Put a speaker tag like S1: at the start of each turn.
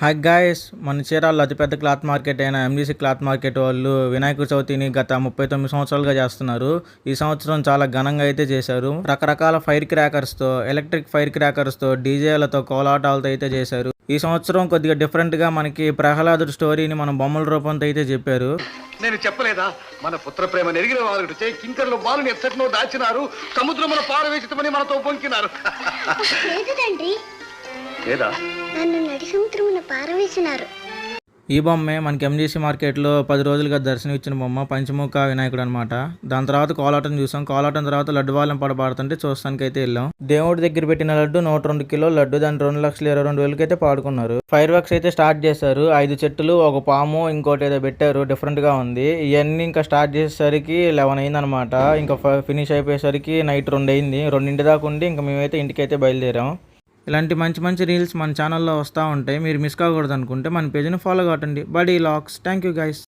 S1: Hi guys, మన చీరాల్లో అతిపెద్ద క్లాత్ మార్కెట్ అయిన ఎంజీసీ క్లాత్ మార్కెట్ వాళ్ళు వినాయక చవితిని గత 39 సంవత్సరాలుగా చేస్తున్నారు. ఈ సంవత్సరం చాలా ఘనంగా అయితే చేశారు. రకరకాల ఫైర్ క్రాకర్స్తో, ఎలక్ట్రిక్ ఫైర్ క్రాకర్స్తో, డీజేలతో, కోలాటాలతో అయితే చేశారు. ఈ సంవత్సరం కొద్దిగా డిఫరెంట్గా మనకి ప్రహ్లాదుడి స్టోరీని మన బొమ్మల రూపంతో అయితే చెప్పారు.
S2: నేను చెప్పలేదా, మన పుత్ర ప్రేమ నెరిగిన వాళ్ళకి కింకర్లు బాలుని ఎత్తట్లో దాచినారు, సముద్రమున పారవేసితమని మనతో పొంకినారు. లేదా
S3: నన్ను నడి సముద్రమున పారవేసినారు.
S1: ఈ బొమ్మే మనకి ఎంజీసీ మార్కెట్లో 10 రోజులుగా దర్శనం ఇచ్చిన బొమ్మ పంచముఖ వినాయకుడు అనమాట. దాని తర్వాత కోలాటం చూసాం. కోలాటం తర్వాత లడ్డు వాళ్ళం పడబడుతుంటే చూస్తానికి అయితే వెళ్ళాం. దేవుడి దగ్గర పెట్టిన లడ్డు 102 కిలోల లడ్డు, దాన్ని 2,22,000 అయితే పాడుకున్నారు. ఫైర్ వర్క్స్ అయితే స్టార్ట్ చేశారు. 5 చెట్టులు, ఒక పాము, ఇంకోటి ఏదో పెట్టారు, డిఫరెంట్ గా ఉంది. ఇవన్నీ ఇంకా స్టార్ట్ చేసేసరికి 11 అయింది అనమాట. ఇంకా ఫినిష్ అయిపోయేసరికి నైట్ 2 అయింది. 2 దాకా ఉండి ఇంకా మేమైతే ఇంటికి అయితే బయలుదేరాం. ఇలాంటి మంచి మంచి రీల్స్ మన ఛానల్లో వస్తూ ఉంటాయి. మీరు మిస్ కాకూడదు అనుకుంటే మన పేజ్ని ఫాలో కావటండి. బడీ లాక్స్. Thank you guys.